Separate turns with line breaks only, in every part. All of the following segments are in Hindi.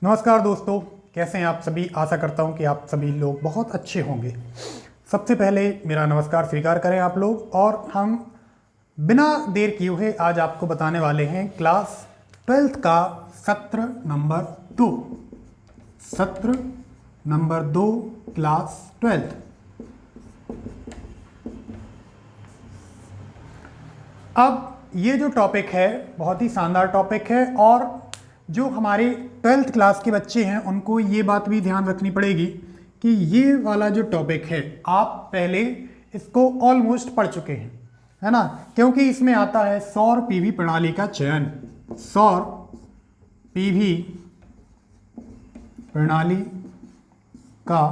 नमस्कार दोस्तों, कैसे हैं आप सभी। आशा करता हूं कि आप सभी लोग बहुत अच्छे होंगे। सबसे पहले मेरा नमस्कार स्वीकार करें आप लोग। और हम बिना देर किए हुए आज आपको बताने वाले हैं क्लास 12th का सत्र नंबर 2। सत्र नंबर 2 क्लास 12th। अब ये जो टॉपिक है बहुत ही शानदार टॉपिक है, और जो हमारे 12th क्लास के बच्चे हैं उनको ये बात भी ध्यान रखनी पड़ेगी कि ये वाला जो टॉपिक है आप पहले इसको ऑलमोस्ट पढ़ चुके हैं, है ना। क्योंकि इसमें आता है सौर पीवी प्रणाली का चयन। सौर पीवी प्रणाली का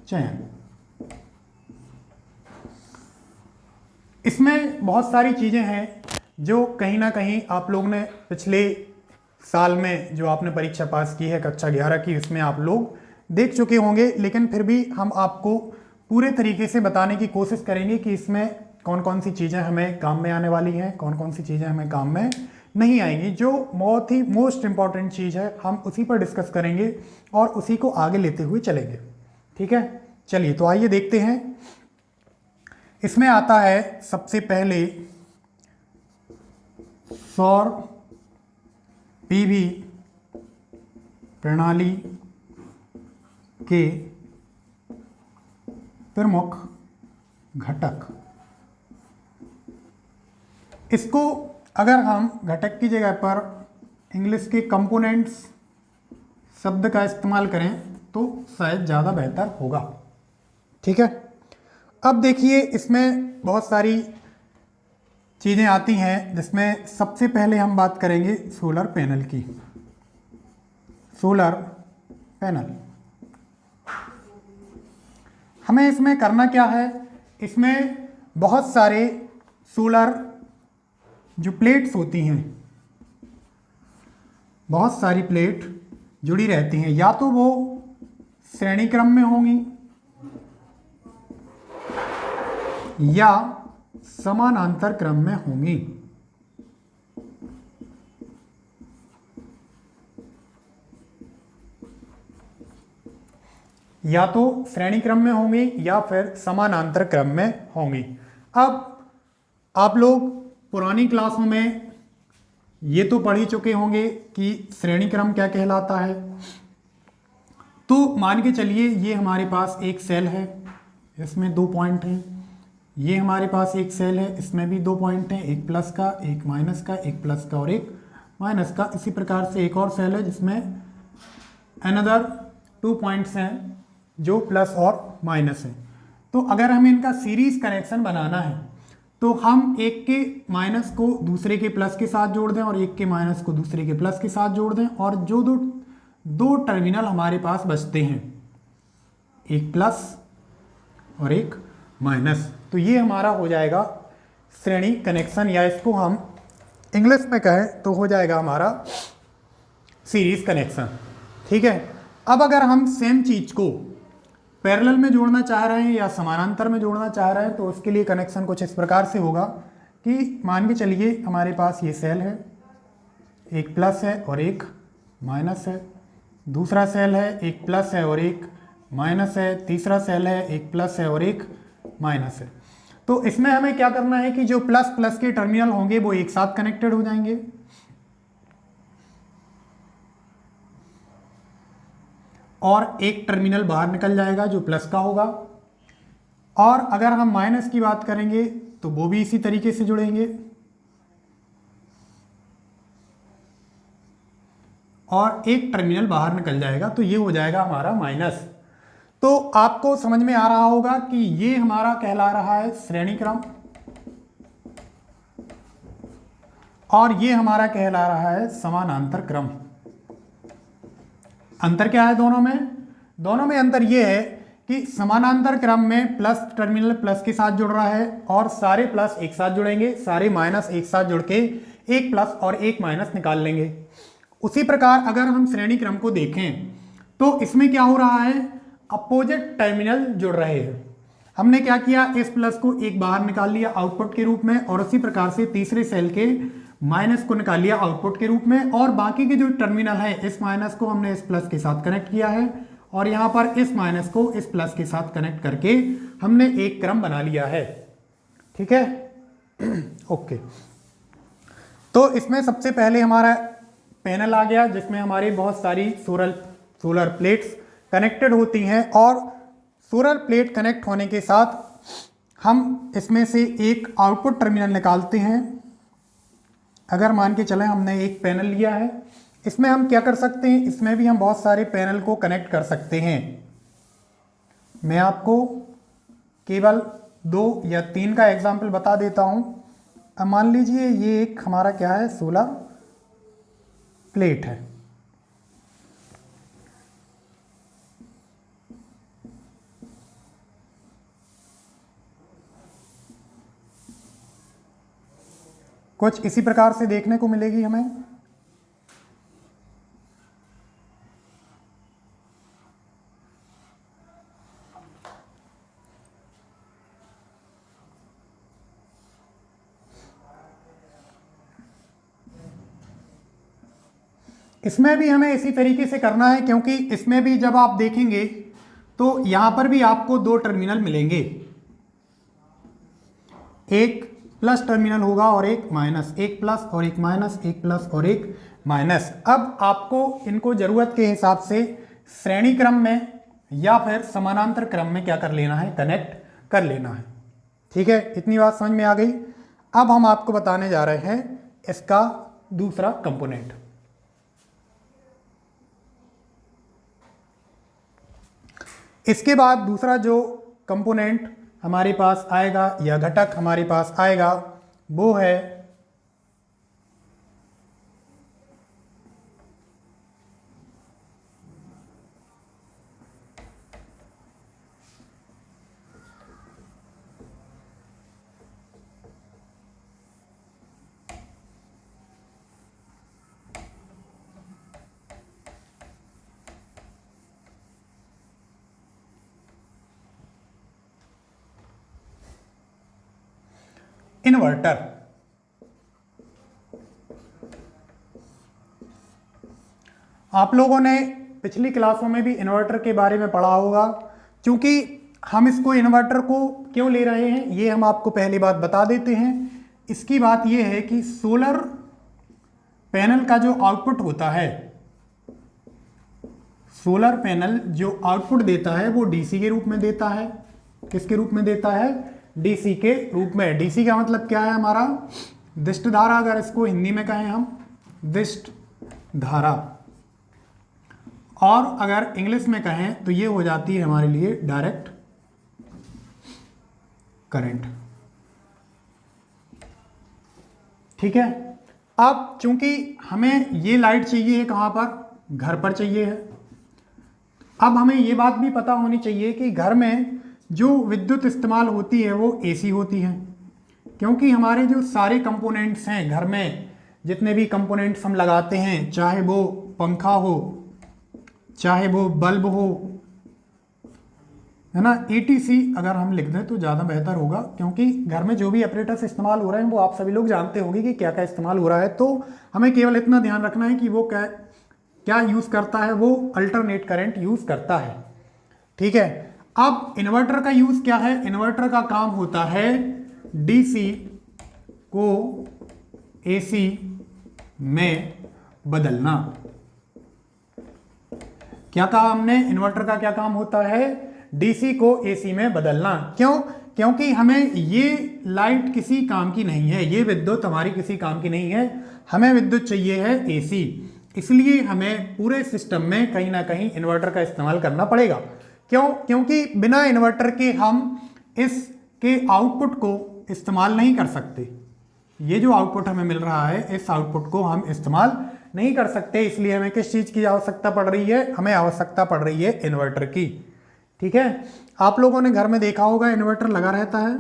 चयन। इसमें बहुत सारी चीज़ें हैं जो कहीं ना कहीं आप लोग ने पिछले साल में जो आपने परीक्षा पास की है कक्षा 11 की, इसमें आप लोग देख चुके होंगे। लेकिन फिर भी हम आपको पूरे तरीके से बताने की कोशिश करेंगे कि इसमें कौन कौन सी चीज़ें हमें काम में आने वाली हैं, कौन कौन सी चीज़ें हमें काम में नहीं आएंगी। जो बहुत ही मोस्ट इम्पॉर्टेंट चीज़ है हम उसी पर डिस्कस करेंगे और उसी को आगे लेते हुए चलेंगे। ठीक है, चलिए तो आइए देखते हैं। इसमें आता है सबसे पहले सौर पीवी प्रणाली के प्रमुख घटक। इसको अगर हम घटक की जगह पर इंग्लिश के कंपोनेंट्स शब्द का इस्तेमाल करें तो शायद ज़्यादा बेहतर होगा। ठीक है, अब देखिए इसमें बहुत सारी चीज़ें आती हैं, जिसमें सबसे पहले हम बात करेंगे सोलर पैनल की। सोलर पैनल हमें इसमें करना क्या है, इसमें बहुत सारे सोलर जो प्लेट्स होती हैं, बहुत सारी प्लेट जुड़ी रहती हैं, या तो वो श्रेणी क्रम में होंगी या समानांतर क्रम में होंगी। या तो श्रेणी क्रम में होंगी या फिर समानांतर क्रम में होंगी। अब आप लोग पुरानी क्लासों में ये तो पढ़ ही चुके होंगे कि श्रेणी क्रम क्या कहलाता है। तो मान के चलिए ये हमारे पास एक सेल है, इसमें 2 पॉइंट हैं। ये हमारे पास एक सेल है, इसमें भी 2 पॉइंट हैं, एक प्लस का, एक माइनस का, एक प्लस का और एक माइनस का। इसी प्रकार से एक और सेल है जिसमें अनदर 2 पॉइंट्स हैं जो प्लस और माइनस हैं। तो अगर हमें इनका सीरीज कनेक्शन बनाना है तो हम एक के माइनस को दूसरे के प्लस के साथ जोड़ दें और एक के माइनस को दूसरे के प्लस के साथ जोड़ दें, और जो दो टर्मिनल हमारे पास बचते हैं, एक प्लस और एक माइनस, तो ये हमारा हो जाएगा श्रेणी कनेक्शन, या इसको हम इंग्लिश में कहें तो हो जाएगा हमारा सीरीज कनेक्शन। ठीक है, अब अगर हम सेम चीज को पैरेलल में जोड़ना चाह रहे हैं या समानांतर में जोड़ना चाह रहे हैं तो उसके लिए कनेक्शन कुछ इस प्रकार से होगा कि मान के चलिए हमारे पास ये सेल है, एक प्लस है और एक माइनस है, दूसरा सेल है, एक प्लस है और एक माइनस है, तीसरा सेल है, एक प्लस है और एक माइनस है। तो इसमें हमें क्या करना है कि जो प्लस प्लस के टर्मिनल होंगे वो एक साथ कनेक्टेड हो जाएंगे, और एक टर्मिनल बाहर निकल जाएगा जो प्लस का होगा। और अगर हम माइनस की बात करेंगे तो वो भी इसी तरीके से जुड़ेंगे, और एक टर्मिनल बाहर निकल जाएगा, तो ये हो जाएगा हमारा माइनस। तो आपको समझ में आ रहा होगा कि ये हमारा कहला रहा है श्रेणी क्रम, और ये हमारा कहला रहा है समानांतर क्रम। अंतर क्या है दोनों में? दोनों में अंतर ये है कि समानांतर क्रम में प्लस टर्मिनल प्लस के साथ जुड़ रहा है और सारे प्लस एक साथ जुड़ेंगे, सारे माइनस एक साथ जुड़ के एक प्लस और एक माइनस निकाल लेंगे। उसी प्रकार अगर हम श्रेणी क्रम को देखें तो इसमें क्या हो रहा है, अपोजिट टर्मिनल जुड़ रहे हैं। हमने क्या किया, इस प्लस को एक बाहर निकाल लिया आउटपुट के रूप में, और उसी प्रकार से तीसरे सेल के माइनस को निकाल लिया आउटपुट के रूप में, और बाकी के जो टर्मिनल है इस माइनस को हमने इस प्लस के साथ कनेक्ट किया है, और यहाँ पर इस माइनस को इस प्लस के साथ कनेक्ट करके हमने एक क्रम बना लिया है। ठीक है, ओके। तो इसमें सबसे पहले हमारा पैनल आ गया जिसमें हमारी बहुत सारी सोलर प्लेट्स कनेक्टेड होती हैं, और सोलर प्लेट कनेक्ट होने के साथ हम इसमें से एक आउटपुट टर्मिनल निकालते हैं। अगर मान के चलें हमने एक पैनल लिया है, इसमें हम क्या कर सकते हैं, इसमें भी हम बहुत सारे पैनल को कनेक्ट कर सकते हैं। मैं आपको केवल 2 या 3 का एग्जाम्पल बता देता हूं। अब मान लीजिए ये एक हमारा क्या है, सोलर प्लेट है। कुछ इसी प्रकार से देखने को मिलेगी हमें। इसमें भी हमें इसी तरीके से करना है, क्योंकि इसमें भी जब आप देखेंगे तो यहां पर भी आपको 2 टर्मिनल मिलेंगे, एक प्लस टर्मिनल होगा और एक माइनस, एक प्लस और एक माइनस, एक प्लस और एक माइनस। अब आपको इनको जरूरत के हिसाब से श्रेणी क्रम में या फिर समानांतर क्रम में क्या कर लेना है, कनेक्ट कर लेना है। ठीक है, इतनी बात समझ में आ गई। अब हम आपको बताने जा रहे हैं इसका दूसरा कंपोनेंट। इसके बाद दूसरा जो कंपोनेंट हमारे पास आएगा या घटक हमारे पास आएगा वो है इन्वर्टर। आप लोगों ने पिछली क्लासों में भी इन्वर्टर के बारे में पढ़ा होगा। क्योंकि हम इसको इन्वर्टर को क्यों ले रहे हैं ये हम आपको पहली बात बता देते हैं। इसकी बात यह है कि सोलर पैनल का जो आउटपुट होता है, सोलर पैनल जो आउटपुट देता है वो डीसी के रूप में देता है। किसके रूप में देता है, डीसी के रूप में। डीसी का मतलब क्या है हमारा, दिष्ट धारा, अगर इसको हिंदी में कहें हम दिष्ट धारा, और अगर इंग्लिश में कहें तो ये हो जाती है हमारे लिए डायरेक्ट करंट। ठीक है, अब चूंकि हमें ये लाइट चाहिए है कहां पर, घर पर चाहिए है। अब हमें ये बात भी पता होनी चाहिए कि घर में जो विद्युत इस्तेमाल होती है वो एसी होती है, क्योंकि हमारे जो सारे कंपोनेंट्स हैं घर में, जितने भी कंपोनेंट्स हम लगाते हैं, चाहे वो पंखा हो, चाहे वो बल्ब हो, है ना, ETC अगर हम लिख दें तो ज़्यादा बेहतर होगा, क्योंकि घर में जो भी ऑपरेटर्स इस्तेमाल हो रहे हैं वो आप सभी लोग जानते होंगे कि क्या क्या इस्तेमाल हो रहा है। तो हमें केवल इतना ध्यान रखना है कि वो क्या क्या यूज़ करता है, वो अल्टरनेट करंट यूज़ करता है। ठीक है, अब इन्वर्टर का यूज क्या है, इन्वर्टर का काम होता है डीसी को एसी में बदलना। क्या कहा हमने, इन्वर्टर का क्या काम होता है, डीसी को एसी में बदलना। क्यों, क्योंकि हमें ये लाइट किसी काम की नहीं है, ये विद्युत हमारी किसी काम की नहीं है, हमें विद्युत चाहिए है एसी। इसलिए हमें पूरे सिस्टम में कहीं ना कहीं इन्वर्टर का इस्तेमाल करना पड़ेगा। क्यों, क्योंकि बिना इन्वर्टर के हम इसके आउटपुट को इस्तेमाल नहीं कर सकते। ये जो आउटपुट हमें मिल रहा है इस आउटपुट को हम इस्तेमाल नहीं कर सकते। इसलिए हमें किस चीज़ की आवश्यकता पड़ रही है, हमें आवश्यकता पड़ रही है इन्वर्टर की। ठीक है, आप लोगों ने घर में देखा होगा इन्वर्टर लगा रहता है।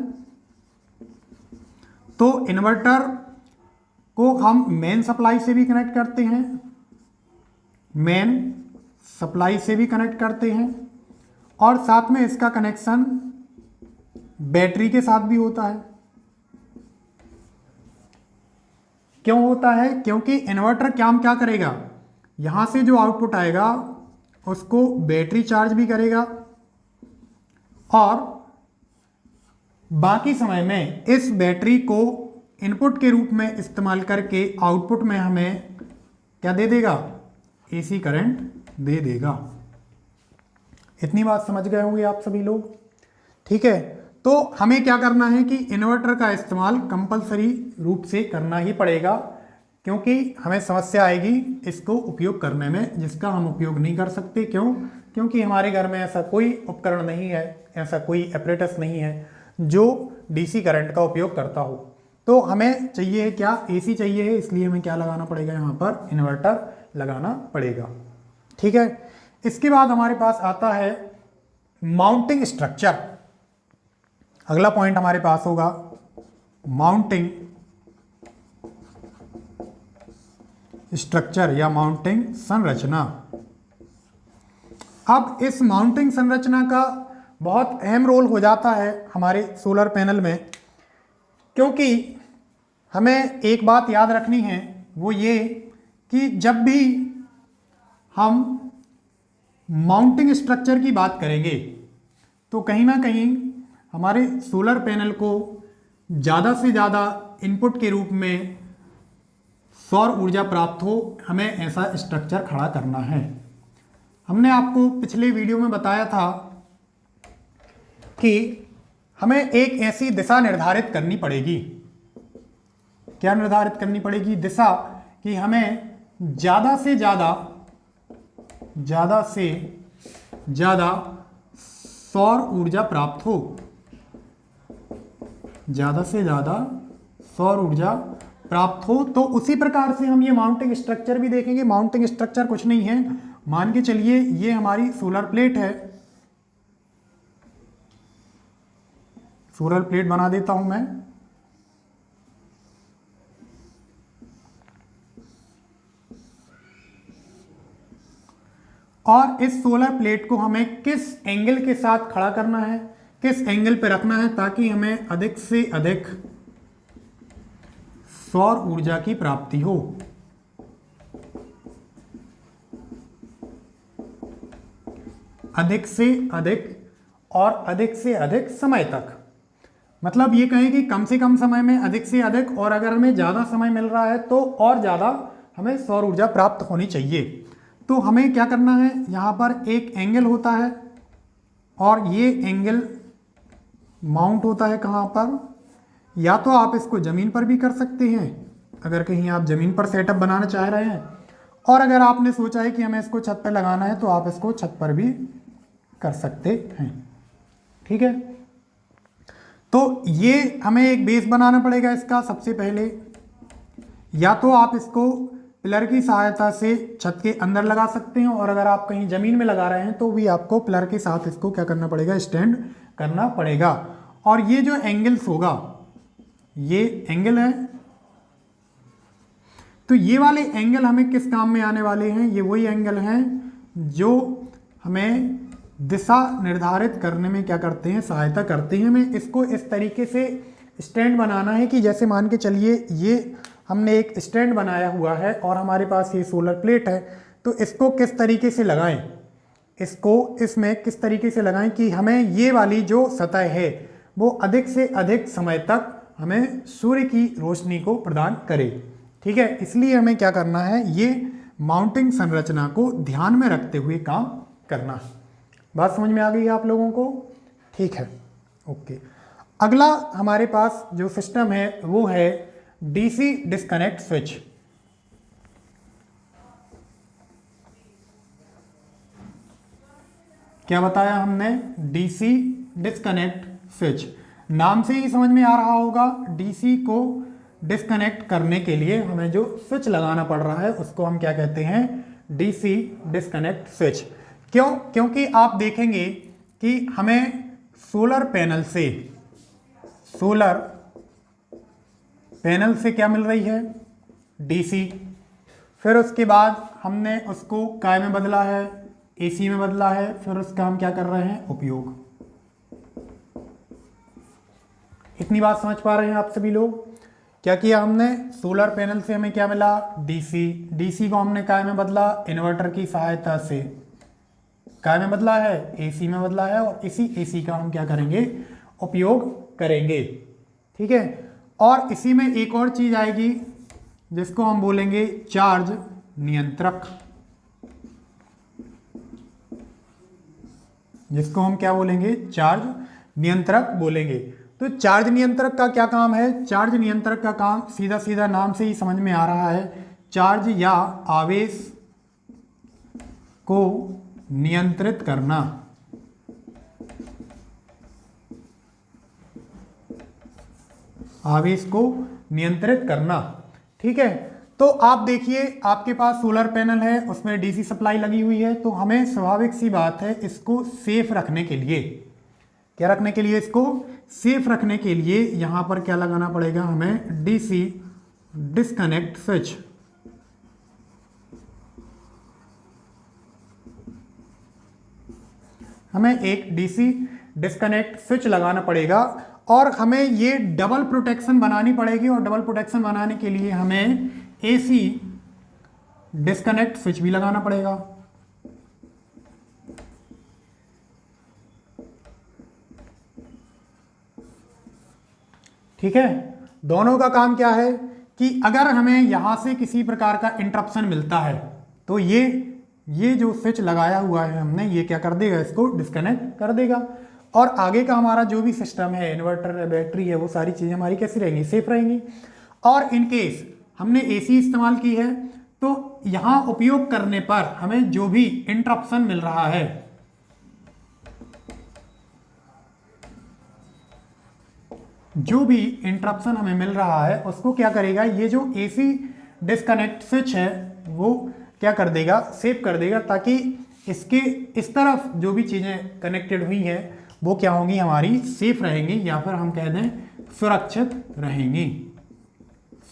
तो इन्वर्टर को हम मेन सप्लाई से भी कनेक्ट करते हैं, मेन सप्लाई से भी कनेक्ट करते हैं, और साथ में इसका कनेक्शन बैटरी के साथ भी होता है। क्यों होता है? क्योंकि इन्वर्टर क्या करेगा, यहाँ से जो आउटपुट आएगा उसको बैटरी चार्ज भी करेगा और बाकी समय में इस बैटरी को इनपुट के रूप में इस्तेमाल करके आउटपुट में हमें क्या दे देगा, एसी करंट दे देगा। इतनी बात समझ गए होंगे आप सभी लोग, ठीक है। तो हमें क्या करना है कि इन्वर्टर का इस्तेमाल कंपलसरी रूप से करना ही पड़ेगा, क्योंकि हमें समस्या आएगी इसको उपयोग करने में, जिसका हम उपयोग नहीं कर सकते। क्यों? क्योंकि हमारे घर में ऐसा कोई उपकरण नहीं है, ऐसा कोई एपरेटस नहीं है जो डीसी करंट का उपयोग करता हो। तो हमें चाहिए है क्या, एसी चाहिए है, इसलिए हमें क्या लगाना पड़ेगा, यहाँ पर इन्वर्टर लगाना पड़ेगा, ठीक है। इसके बाद हमारे पास आता है माउंटिंग स्ट्रक्चर। अगला पॉइंट हमारे पास होगा माउंटिंग स्ट्रक्चर या माउंटिंग संरचना। अब इस माउंटिंग संरचना का बहुत अहम रोल हो जाता है हमारे सोलर पैनल में, क्योंकि हमें एक बात याद रखनी है, वो ये कि जब भी हम माउंटिंग स्ट्रक्चर की बात करेंगे तो कहीं ना कहीं हमारे सोलर पैनल को ज़्यादा से ज़्यादा इनपुट के रूप में सौर ऊर्जा प्राप्त हो, हमें ऐसा स्ट्रक्चर खड़ा करना है। हमने आपको पिछले वीडियो में बताया था कि हमें एक ऐसी दिशा निर्धारित करनी पड़ेगी। क्या निर्धारित करनी पड़ेगी? दिशा, कि हमें ज़्यादा से ज़्यादा सौर ऊर्जा प्राप्त हो, ज़्यादा से ज़्यादा सौर ऊर्जा प्राप्त हो। तो उसी प्रकार से हम ये माउंटिंग स्ट्रक्चर भी देखेंगे। माउंटिंग स्ट्रक्चर कुछ नहीं है, मान के चलिए ये हमारी सोलर प्लेट है, सोलर प्लेट बना देता हूं मैं। और इस सोलर प्लेट को हमें किस एंगल के साथ खड़ा करना है, किस एंगल पे रखना है, ताकि हमें अधिक से अधिक सौर ऊर्जा की प्राप्ति हो। अधिक से अधिक और अधिक से अधिक समय तक, मतलब ये कहें कि कम से कम समय में अधिक से अधिक, और अगर हमें ज़्यादा समय मिल रहा है तो और ज़्यादा हमें सौर ऊर्जा प्राप्त होनी चाहिए। तो हमें क्या करना है, यहाँ पर एक एंगल होता है और ये एंगल माउंट होता है कहाँ पर, या तो आप इसको ज़मीन पर भी कर सकते हैं अगर कहीं आप ज़मीन पर सेटअप बनाना चाह रहे हैं, और अगर आपने सोचा है कि हमें इसको छत पर लगाना है तो आप इसको छत पर भी कर सकते हैं, ठीक है। तो ये हमें एक बेस बनाना पड़ेगा इसका सबसे पहले, या तो आप इसको पिलर की सहायता से छत के अंदर लगा सकते हैं, और अगर आप कहीं ज़मीन में लगा रहे हैं तो भी आपको पिलर के साथ इसको क्या करना पड़ेगा, स्टैंड करना पड़ेगा। और ये जो एंगल्स होगा, ये एंगल है, तो ये वाले एंगल हमें किस काम में आने वाले हैं, ये वही एंगल हैं जो हमें दिशा निर्धारित करने में क्या करते हैं, सहायता करते हैं। हमें इसको इस तरीके से स्टैंड बनाना है कि जैसे मान के चलिए ये हमने एक स्टैंड बनाया हुआ है और हमारे पास ये सोलर प्लेट है, तो इसको किस तरीके से लगाएं, इसको इसमें किस तरीके से लगाएं कि हमें ये वाली जो सतह है वो अधिक से अधिक समय तक हमें सूर्य की रोशनी को प्रदान करे, ठीक है। इसलिए हमें क्या करना है, ये माउंटिंग संरचना को ध्यान में रखते हुए काम करना है। बात समझ में आ गई है आप लोगों को, ठीक है, ओके। अगला हमारे पास जो सिस्टम है वो है डीसी डिस्कनेक्ट स्विच। क्या बताया हमने, डीसी डिस्कनेक्ट स्विच। नाम से ही समझ में आ रहा होगा, डीसी को डिस्कनेक्ट करने के लिए हमें जो स्विच लगाना पड़ रहा है उसको हम क्या कहते हैं, डीसी डिस्कनेक्ट स्विच। क्यों? क्योंकि आप देखेंगे कि हमें सोलर पैनल से क्या मिल रही है, डीसी। फिर उसके बाद हमने उसको काय में बदला है, एसी में बदला है, फिर उसका हम क्या कर रहे हैं, उपयोग। इतनी बात समझ पा रहे हैं आप सभी लोग, क्या किया हमने, सोलर पैनल से हमें क्या मिला, डीसी, डीसी को हमने काय में बदला, इन्वर्टर की सहायता से काय में बदला है, एसी में बदला है, और इसी एसी का हम क्या करेंगे, उपयोग करेंगे। ठीक है, और इसी में एक और चीज आएगी जिसको हम बोलेंगे चार्ज नियंत्रक, जिसको हम क्या बोलेंगे, चार्ज नियंत्रक बोलेंगे। तो चार्ज नियंत्रक का क्या काम है, चार्ज नियंत्रक का काम सीधा सीधा नाम से ही समझ में आ रहा है, चार्ज या आवेश को नियंत्रित करना। आवेश को नियंत्रित करना। ठीक है, तो आप देखिए आपके पास सोलर पैनल है, उसमें डीसी सप्लाई लगी हुई है, तो हमें स्वाभाविक सी बात है इसको सेफ रखने के लिए, क्या रखने के लिए, इसको सेफ रखने के लिए यहां पर क्या लगाना पड़ेगा, हमें डीसी डिस्कनेक्ट स्विच। हमें एक डीसी डिस्कनेक्ट स्विच लगाना पड़ेगा और हमें ये डबल प्रोटेक्शन बनानी पड़ेगी, और डबल प्रोटेक्शन बनाने के लिए हमें एसी डिस्कनेक्ट स्विच भी लगाना पड़ेगा। ठीक है, दोनों का काम क्या है कि अगर हमें यहां से किसी प्रकार का इंटरप्शन मिलता है तो ये जो स्विच लगाया हुआ है हमने, ये क्या कर देगा, इसको डिस्कनेक्ट कर देगा, और आगे का हमारा जो भी सिस्टम है, इन्वर्टर है, बैटरी है, वो सारी चीजें हमारी कैसी रहेंगी, सेफ रहेंगी। और इन केस हमने एसी इस्तेमाल की है तो यहां उपयोग करने पर हमें जो भी इंटरप्शन मिल रहा है, जो भी इंटरप्शन हमें मिल रहा है उसको क्या करेगा, ये जो एसी डिस्कनेक्ट स्विच है वो क्या कर देगा, सेव कर देगा, ताकि इसके इस तरफ जो भी चीजें कनेक्टेड हुई हैं वो क्या होंगी, हमारी सेफ रहेंगी, या फिर हम कह दें सुरक्षित रहेंगी,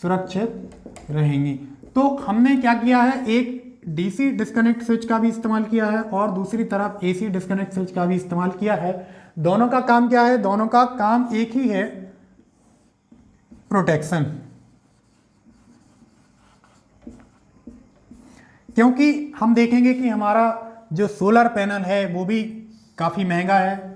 सुरक्षित रहेंगी। तो हमने क्या किया है, एक डीसी डिस्कनेक्ट स्विच का भी इस्तेमाल किया है और दूसरी तरफ एसी डिस्कनेक्ट स्विच का भी इस्तेमाल किया है। दोनों का काम क्या है, दोनों का काम एक ही है, प्रोटेक्शन। क्योंकि हम देखेंगे कि हमारा जो सोलर पैनल है वो भी काफ़ी महंगा है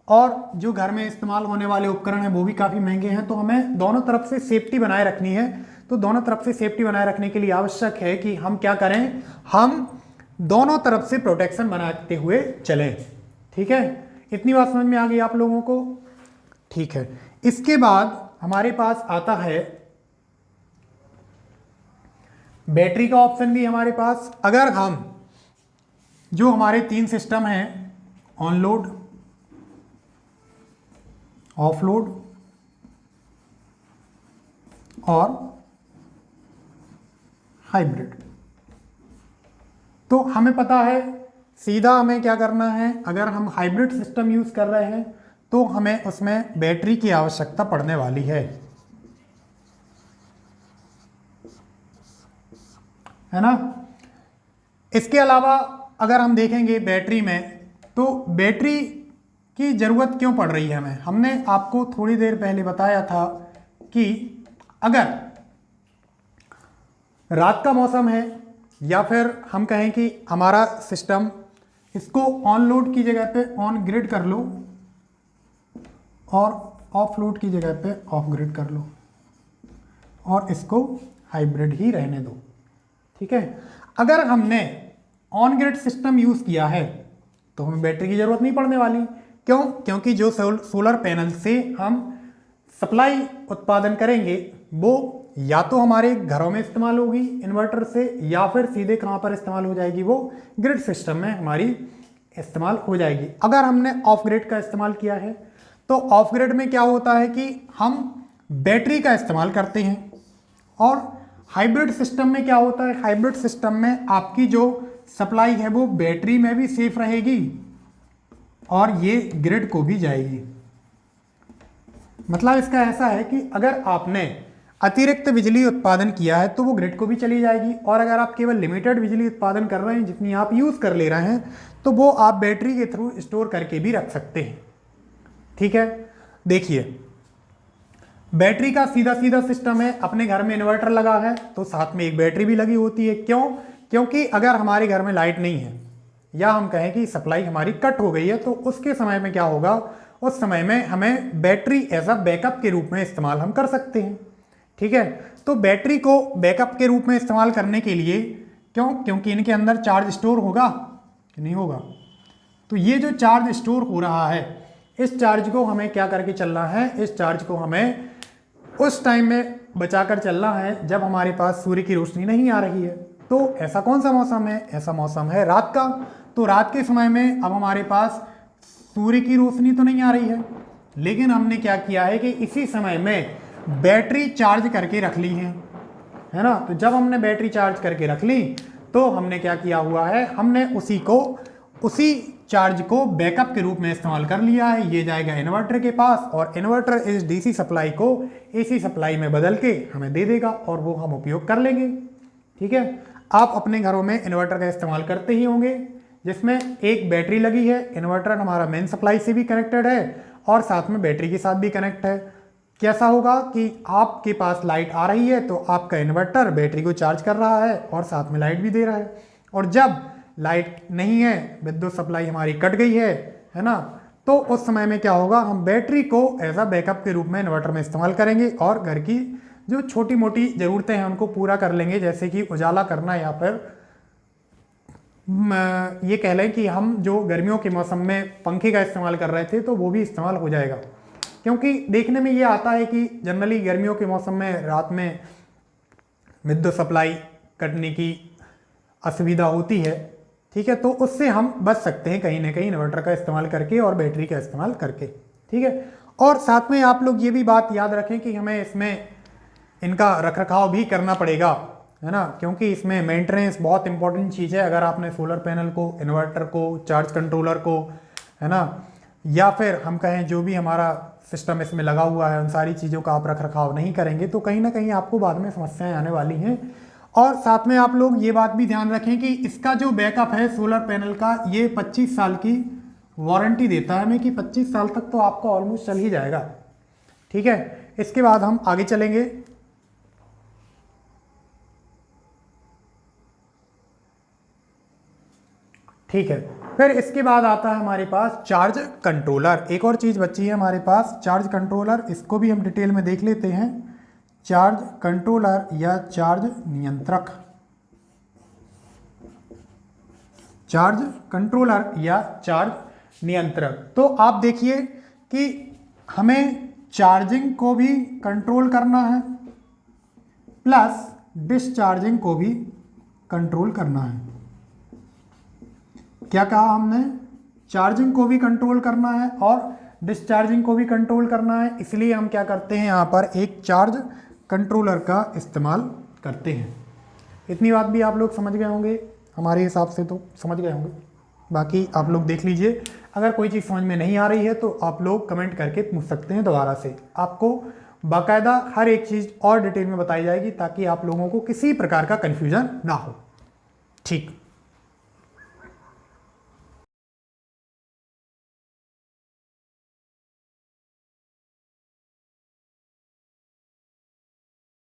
और जो घर में इस्तेमाल होने वाले उपकरण हैं वो भी काफ़ी महंगे हैं, तो हमें दोनों तरफ से सेफ्टी बनाए रखनी है। तो दोनों तरफ से सेफ्टी बनाए रखने के लिए आवश्यक है कि हम क्या करें, हम दोनों तरफ से प्रोटेक्शन बनाते हुए चलें। ठीक है, इतनी बात समझ में आ गई आप लोगों को। ठीक है, इसके बाद हमारे पास आता है बैटरी का ऑप्शन भी हमारे पास। अगर हम जो हमारे तीन सिस्टम हैं, ऑन लोड, ऑफ लोड और हाइब्रिड, तो हमें पता है सीधा हमें क्या करना है, अगर हम हाइब्रिड सिस्टम यूज कर रहे हैं तो हमें उसमें बैटरी की आवश्यकता पड़ने वाली है ना। इसके अलावा अगर हम देखेंगे बैटरी में, तो बैटरी की ज़रूरत क्यों पड़ रही है हमें, हमने आपको थोड़ी देर पहले बताया था कि अगर रात का मौसम है या फिर हम कहें कि हमारा सिस्टम, इसको ऑन लोड की जगह पे ऑन ग्रिड कर लो और ऑफ लोड की जगह पे ऑफ ग्रिड कर लो और इसको हाइब्रिड ही रहने दो। ठीक है, अगर हमने ऑन ग्रिड सिस्टम यूज किया है तो हमें बैटरी की जरूरत नहीं पड़ने वाली। क्यों? क्योंकि जो सोलर पैनल से हम सप्लाई उत्पादन करेंगे वो या तो हमारे घरों में इस्तेमाल होगी इन्वर्टर से, या फिर सीधे कहां पर इस्तेमाल हो जाएगी, वो ग्रिड सिस्टम में हमारी इस्तेमाल हो जाएगी। अगर हमने ऑफ ग्रिड का इस्तेमाल किया है तो ऑफ ग्रिड में क्या होता है कि हम बैटरी का इस्तेमाल करते हैं, और हाइब्रिड सिस्टम में क्या होता है, हाइब्रिड सिस्टम में आपकी जो सप्लाई है वो बैटरी में भी सेफ रहेगी और ये ग्रिड को भी जाएगी। मतलब इसका ऐसा है कि अगर आपने अतिरिक्त बिजली उत्पादन किया है तो वो ग्रिड को भी चली जाएगी, और अगर आप केवल लिमिटेड बिजली उत्पादन कर रहे हैं, जितनी आप यूज कर ले रहे हैं, तो वो आप बैटरी के थ्रू स्टोर करके भी रख सकते हैं। ठीक है, देखिए बैटरी का सीधा सीधा सिस्टम है, अपने घर में इन्वर्टर लगा है तो साथ में एक बैटरी भी लगी होती है। क्यों? क्योंकि अगर हमारे घर में लाइट नहीं है या हम कहें कि सप्लाई हमारी कट हो गई है तो उसके समय में क्या होगा, उस समय में हमें बैटरी एज अ बैकअप के रूप में इस्तेमाल हम कर सकते हैं। ठीक है, तो बैटरी को बैकअप के रूप में इस्तेमाल करने के लिए, क्यों? क्योंकि इनके अंदर चार्ज स्टोर होगा कि नहीं होगा। तो ये जो चार्ज स्टोर हो रहा है, इस चार्ज को हमें क्या करके चलना है, इस चार्ज को हमें उस टाइम में बचाकर चलना है जब हमारे पास सूर्य की रोशनी नहीं आ रही है। तो ऐसा कौन सा मौसम है? ऐसा मौसम है रात का। तो रात के समय में अब हमारे पास सूर्य की रोशनी तो नहीं आ रही है, लेकिन हमने क्या किया है कि इसी समय में बैटरी चार्ज करके रख ली है ना। तो जब हमने बैटरी चार्ज करके रख ली तो हमने क्या किया हुआ है, हमने उसी चार्ज को बैकअप के रूप में इस्तेमाल कर लिया है। ये जाएगा इन्वर्टर के पास और इन्वर्टर इस डीसी सप्लाई को एसी सप्लाई में बदल के हमें दे देगा और वो हम उपयोग कर लेंगे। ठीक है, आप अपने घरों में इन्वर्टर का इस्तेमाल करते ही होंगे, जिसमें एक बैटरी लगी है। इन्वर्टर हमारा मेन सप्लाई से भी कनेक्टेड है और साथ में बैटरी के साथ भी कनेक्ट है। कैसा होगा कि आपके पास लाइट आ रही है तो आपका इन्वर्टर बैटरी को चार्ज कर रहा है और साथ में लाइट भी दे रहा है, और जब लाइट नहीं है, विद्युत सप्लाई हमारी कट गई है ना, तो उस समय में क्या होगा, हम बैटरी को एज अ बैकअप के रूप में इन्वर्टर में इस्तेमाल करेंगे और घर की जो छोटी मोटी ज़रूरतें हैं उनको पूरा कर लेंगे, जैसे कि उजाला करना, या फिर ये कह लें कि हम जो गर्मियों के मौसम में पंखे का इस्तेमाल कर रहे थे तो वो भी इस्तेमाल हो जाएगा। क्योंकि देखने में ये आता है कि जनरली गर्मियों के मौसम में रात में विद्युत सप्लाई कटने की असुविधा होती है। ठीक है, तो उससे हम बच सकते हैं कहीं ना कहीं इन्वर्टर का इस्तेमाल करके और बैटरी का इस्तेमाल करके। ठीक है, और साथ में आप लोग ये भी बात याद रखें कि हमें इसमें इनका रखरखाव भी करना पड़ेगा, है ना, क्योंकि इसमें मेंटेनेंस बहुत इंपॉर्टेंट चीज़ है। अगर आपने सोलर पैनल को, इन्वर्टर को, चार्ज कंट्रोलर को, है ना, या फिर हम कहें जो भी हमारा सिस्टम इसमें लगा हुआ है, उन सारी चीज़ों का आप रखरखाव नहीं करेंगे तो कहीं ना कहीं आपको बाद में समस्याएं आने वाली हैं। और साथ में आप लोग ये बात भी ध्यान रखें कि इसका जो बैकअप है सोलर पैनल का, ये 25 साल की वारंटी देता है हमें कि 25 साल तक तो आपका ऑलमोस्ट चल ही जाएगा। ठीक है, इसके बाद हम आगे चलेंगे। ठीक है, फिर इसके बाद आता है हमारे पास चार्ज कंट्रोलर। एक और चीज़ बची है हमारे पास, चार्ज कंट्रोलर। इसको भी हम डिटेल में देख लेते हैं। चार्ज कंट्रोलर या चार्ज नियंत्रक, चार्ज कंट्रोलर या चार्ज नियंत्रक। तो आप देखिए कि हमें चार्जिंग को भी कंट्रोल करना है प्लस डिस्चार्जिंग को भी कंट्रोल करना है। क्या कहा हमने? चार्जिंग को भी कंट्रोल करना है और डिस्चार्जिंग को भी कंट्रोल करना है। इसलिए हम क्या करते हैं, यहाँ पर एक चार्ज कंट्रोलर का इस्तेमाल करते हैं। इतनी बात भी आप लोग समझ गए होंगे, हमारे हिसाब से तो समझ गए होंगे। बाकी आप लोग देख लीजिए, अगर कोई चीज़ समझ में नहीं आ रही है तो आप लोग कमेंट करके पूछ सकते हैं दोबारा से। आपको बाकायदा हर एक चीज़ और डिटेल में बताई जाएगी ताकि आप लोगों को किसी प्रकार का कन्फ्यूजन ना हो। ठीक।